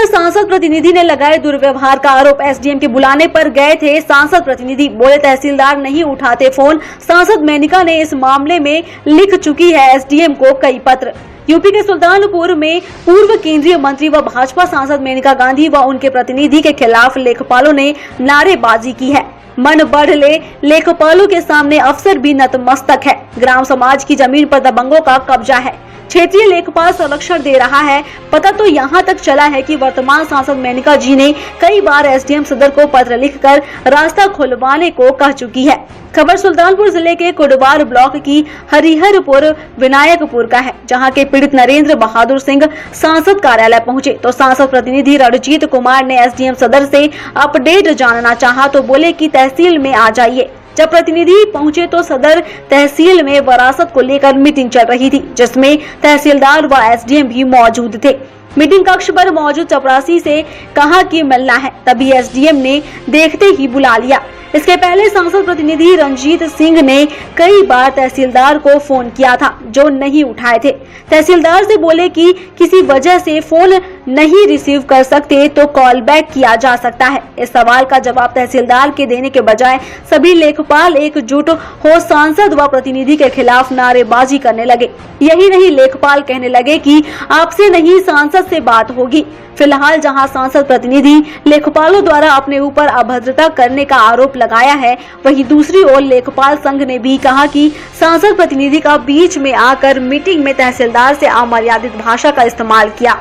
पर सांसद प्रतिनिधि ने लगाए दुर्व्यवहार का आरोप। एसडीएम के बुलाने पर गए थे सांसद प्रतिनिधि, बोले तहसीलदार नहीं उठाते फोन। सांसद मेनका ने इस मामले में लिख चुकी है एसडीएम को कई पत्र। यूपी के सुल्तानपुर में पूर्व केंद्रीय मंत्री व भाजपा सांसद मेनका गांधी व उनके प्रतिनिधि के खिलाफ लेखपालों ने नारेबाजी की है। मन बढ़ ले, लेखपालों के सामने अफसर भी नतमस्तक है। ग्राम समाज की जमीन पर दबंगों का कब्जा है। क्षेत्रीय लेखपाल संरक्षण दे रहा है। पता तो यहाँ तक चला है कि वर्तमान सांसद मेनका जी ने कई बार एसडीएम सदर को पत्र लिखकर रास्ता खुलवाने को कह चुकी है। खबर सुल्तानपुर जिले के कुडवार ब्लॉक की हरिहरपुर विनायकपुर का है, जहां के पीड़ित नरेंद्र बहादुर सिंह सांसद कार्यालय पहुंचे तो सांसद प्रतिनिधि रणजीत कुमार ने एसडीएम सदर से अपडेट जानना चाहा तो बोले कि तहसील में आ जाइए। जब प्रतिनिधि पहुंचे तो सदर तहसील में वरासत को लेकर मीटिंग चल रही थी, जिसमें तहसीलदार व एसडीएम भी मौजूद थे। मीटिंग कक्ष पर मौजूद चपरासी से कहा कि मिलना है, तभी एसडीएम ने देखते ही बुला लिया। इसके पहले सांसद प्रतिनिधि रंजीत सिंह ने कई बार तहसीलदार को फोन किया था, जो नहीं उठाए थे। तहसीलदार से बोले कि किसी वजह से फोन नहीं रिसीव कर सकते तो कॉल बैक किया जा सकता है। इस सवाल का जवाब तहसीलदार के देने के बजाय सभी लेखपाल एकजुट हो सांसद व प्रतिनिधि के खिलाफ नारेबाजी करने लगे। यही नहीं, लेखपाल कहने लगे कि आपसे नहीं सांसद से बात होगी। फिलहाल जहां सांसद प्रतिनिधि लेखपालों द्वारा अपने ऊपर अभद्रता करने का आरोप लगाया है, वहीं दूसरी ओर लेखपाल संघ ने भी कहा कि सांसद प्रतिनिधि का बीच में आकर मीटिंग में तहसीलदार से अमर्यादित भाषा का इस्तेमाल किया।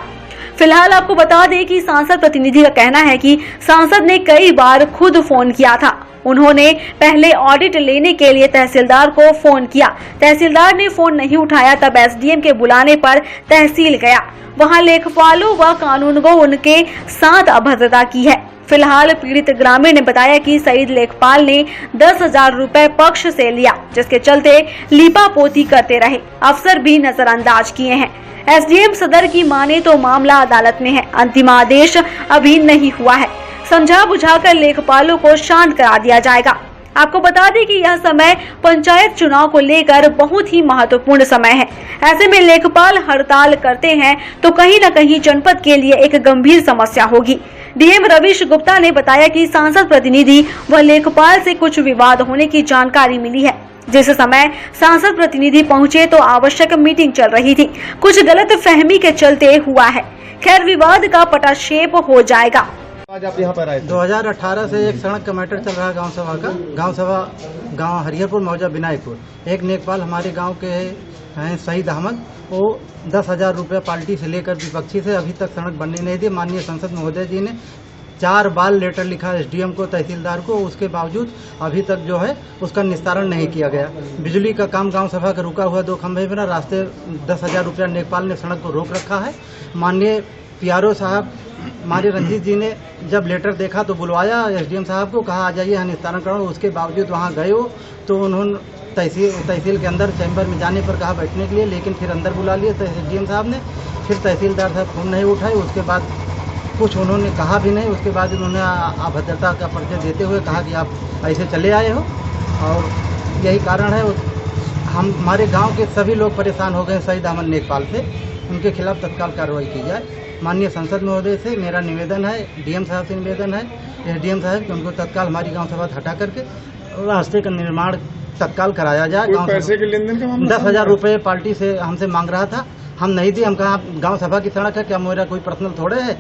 फिलहाल आपको बता दें कि सांसद प्रतिनिधि का कहना है कि सांसद ने कई बार खुद फोन किया था। उन्होंने पहले ऑडिट लेने के लिए तहसीलदार को फोन किया। तहसीलदार ने फोन नहीं उठाया, तब एसडीएम के बुलाने पर तहसील गया। वहां लेखपालों व कानूनगो उनके साथ अभद्रता की है। फिलहाल पीड़ित ग्रामीण ने बताया कि सईद लेखपाल ने 10,000 रुपए पक्ष से लिया, जिसके चलते लीपापोती करते रहे। अफसर भी नजरअंदाज किए हैं। एसडीएम सदर की माने तो मामला अदालत में है, अंतिम आदेश अभी नहीं हुआ है। समझा बुझाकर लेखपालों को शांत करा दिया जाएगा। आपको बता दें कि यह समय पंचायत चुनाव को लेकर बहुत ही महत्वपूर्ण समय है। ऐसे में लेखपाल हड़ताल करते हैं तो कहीं न कहीं जनपद के लिए एक गंभीर समस्या होगी। डीएम रविश गुप्ता ने बताया कि सांसद प्रतिनिधि व लेखपाल से कुछ विवाद होने की जानकारी मिली है। जिस समय सांसद प्रतिनिधि पहुंचे तो आवश्यक मीटिंग चल रही थी, कुछ गलत फहमी के चलते हुआ है। खैर, विवाद का पटाक्षेप हो जाएगा। आज आप यहाँ पर आए 2018 से एक सड़क का मैटर चल रहा है गांव सभा का। गांव हरिहरपुर मौजा विनायकपुर। एक लेखपाल हमारे गांव के हैं सईद अहमद, वो 10,000 रुपये पार्टी से लेकर विपक्षी से अभी तक सड़क बनने नहीं दी। माननीय संसद महोदय जी ने 4 बार लेटर लिखा एसडीएम को, तहसीलदार को, उसके बावजूद अभी तक जो है उसका निस्तारण नहीं किया गया। बिजली का काम गांव सभा का रुका हुआ 2 खंभे बिना रास्ते 10,000 रुपया लेखपाल ने सड़क को रोक रखा है। माननीय पीआरओ साहब हमारे रंजीत जी ने जब लेटर देखा तो बुलवाया एसडीएम साहब को, कहा आ जाइए यहाँ निस्तारण करो। उसके बावजूद वहाँ गए हो तो उन्होंने तहसील के अंदर चैम्बर में जाने पर कहा बैठने के लिए, लेकिन फिर अंदर बुला लिया एसडीएम साहब ने। फिर तहसीलदार साहब फोन नहीं उठाए, उसके बाद कुछ उन्होंने कहा भी नहीं। उसके बाद उन्होंने अभद्रता का परिचय देते हुए कहा कि आप ऐसे चले आए हो, और यही कारण है हमारे गांव के सभी लोग परेशान हो गए सईद अहमद लेखपाल से। उनके खिलाफ तत्काल कार्रवाई की जाए। माननीय संसद महोदय से मेरा निवेदन है, डीएम साहब से निवेदन है, एसडीएम साहब कि उनको तत्काल हमारी गांव सभा हटा करके रास्ते का निर्माण तत्काल कराया जाए। गांव पैसे के लेन देन का मामला 10,000 रुपये पार्टी से हमसे मांग रहा था, हम नहीं दिए। हम कहा गांव सभा की सड़क है, क्या मेरा कोई पर्सनल थोड़े है।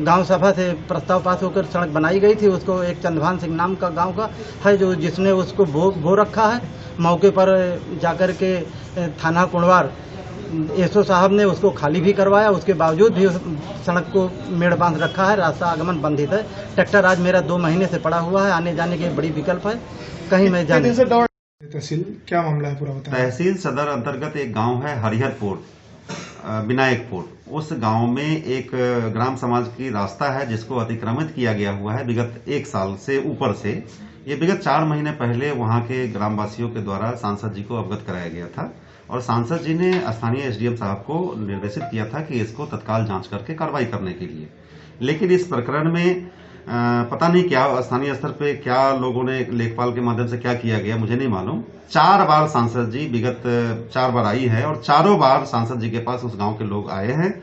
गांव सभा से प्रस्ताव पास होकर सड़क बनाई गई थी। उसको एक चंदभान सिंह नाम का गांव का है जो जिसने उसको भो रखा है। मौके पर जाकर के थाना कुंडवार एसओ साहब ने उसको खाली भी करवाया। उसके बावजूद भी उस सड़क को मेड़ बांध रखा है, रास्ता आगमन बंधित है। ट्रैक्टर आज मेरा 2 महीने से पड़ा हुआ है, आने जाने के बड़ी विकल्प है, कहीं मैं जाने। तहसील क्या मामला है पूरा बताएं। तहसील सदर अंतर्गत एक गांव है हरिहरपुर विनायकपुर। उस गांव में एक ग्राम समाज की रास्ता है जिसको अतिक्रमित किया गया हुआ है विगत 1 साल से ऊपर से। ये विगत 4 महीने पहले वहां के ग्रामवासियों के द्वारा सांसद जी को अवगत कराया गया था, और सांसद जी ने स्थानीय एसडीएम साहब को निर्देशित किया था कि इसको तत्काल जांच करके कार्रवाई करने के लिए। लेकिन इस प्रकरण में पता नहीं क्या स्थानीय स्तर पे क्या लोगों ने लेखपाल के माध्यम से क्या किया गया, मुझे नहीं मालूम। 4 बार सांसद जी विगत 4 बार आई है और चारों बार सांसद जी के पास उस गांव के लोग आए हैं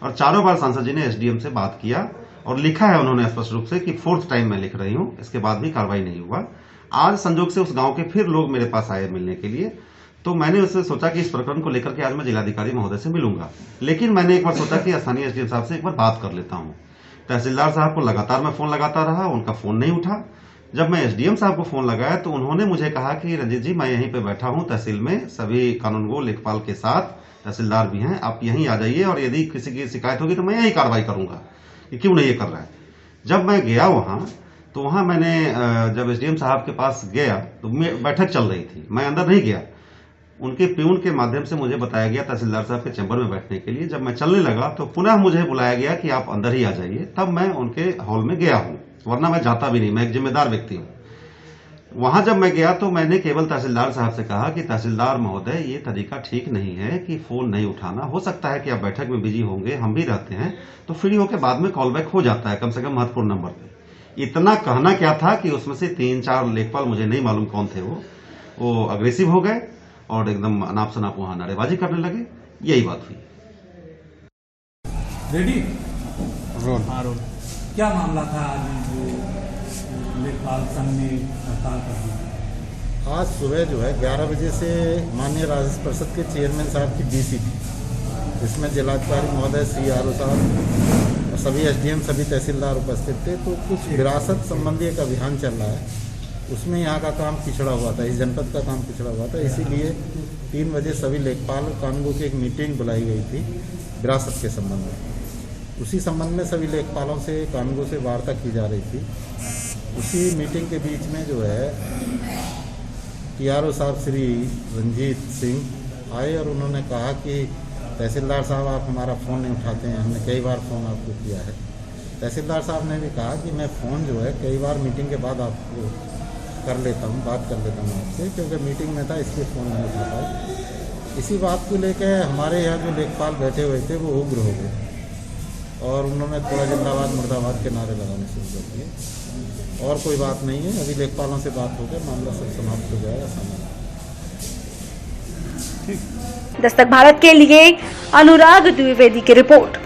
और चारों बार सांसद जी ने एसडीएम से बात किया और लिखा है उन्होंने स्पष्ट रूप से कि 4th टाइम मैं लिख रही हूं, इसके बाद भी कार्रवाई नहीं हुआ। आज संजोग से उस गांव के फिर लोग मेरे पास आए मिलने के लिए, तो मैंने उससे सोचा कि इस प्रकरण को लेकर के आज मैं जिलाधिकारी महोदय से मिलूंगा, लेकिन मैंने एक बार सोचा कि स्थानीय एसडीएम साहब से एक बार बात कर लेता हूं। तहसीलदार साहब को लगातार मैं फोन लगाता रहा, उनका फोन नहीं उठा। जब मैं एसडीएम साहब को फोन लगाया तो उन्होंने मुझे कहा कि रंजीत जी मैं यहीं पे बैठा हूं तहसील में सभी कानूनगो लेखपाल के साथ, तहसीलदार भी हैं, आप यहीं आ जाइए और यदि किसी की शिकायत होगी तो मैं यही कार्रवाई करूंगा कि क्यों नहीं ये कर रहा है। जब मैं गया वहां तो वहां मैंने जब एसडीएम साहब के पास गया तो बैठक चल रही थी, मैं अंदर नहीं गया। उनके प्यून के माध्यम से मुझे बताया गया तहसीलदार साहब के चैम्बर में बैठने के लिए। जब मैं चलने लगा तो पुनः मुझे बुलाया गया कि आप अंदर ही आ जाइए, तब मैं उनके हॉल में गया हूं, वरना मैं जाता भी नहीं, मैं एक जिम्मेदार व्यक्ति हूं। वहां जब मैं गया तो मैंने केवल तहसीलदार साहब से कहा कि तहसीलदार महोदय ये तरीका ठीक नहीं है कि फोन नहीं उठाना, हो सकता है कि आप बैठक में बिजी होंगे, हम भी रहते हैं, तो फ्री होकर बाद में कॉल बैक हो जाता है, कम से कम महत्वपूर्ण नंबर पे। इतना कहना क्या था कि उसमें से 3-4 लेखपाल, मुझे नहीं मालूम कौन थे वो अग्रेसिव हो गए और एकदम अनाप शनाप वहां नारेबाजी करने लगे। यही बात हुई। रेडी रोल क्या मामला था आज जो लेखपाल संघ ने हड़ताल कर दी? आज सुबह जो है 11 बजे से माननीय राजस्व परिषद के चेयरमैन साहब की डीसी थी, जिसमें जिलाधिकारी महोदय श्री आर ओ साहब और सभी एसडीएम सभी तहसीलदार उपस्थित थे। तो कुछ विरासत संबंधी एक अभियान चल रहा है, उसमें यहाँ का काम पिछड़ा हुआ था, इस जनपद का काम पिछड़ा हुआ था, इसीलिए 3 बजे सभी लेखपाल कानूनगो की एक मीटिंग बुलाई गई थी विरासत के संबंध में। उसी संबंध में सभी लेखपालों से कानूनगो से वार्ता की जा रही थी। उसी मीटिंग के बीच में जो है टीआरओ साहब श्री रंजीत सिंह आए और उन्होंने कहा कि तहसीलदार साहब आप हमारा फ़ोन नहीं उठाते हैं, हमने कई बार फ़ोन आपको किया है। तहसीलदार साहब ने भी कहा कि मैं फ़ोन जो है कई बार मीटिंग के बाद आपको कर लेता हूँ, बात कर लेता हूँ आपसे, क्योंकि मीटिंग में था इसलिए फ़ोन नहीं उठा पाए। इसी बात को लेकर हमारे यहाँ जो लेखपाल बैठे हुए थे वो उग्र हो गए और उन्होंने थोड़ा जिंदाबाद मुर्दाबाद के नारे लगाने शुरू कर दिए। और कोई बात नहीं है, अभी लेखपालों से बात हो गया, मामला सब समाप्त हो जाएगा सामने। दस्तक भारत के लिए अनुराग द्विवेदी की रिपोर्ट।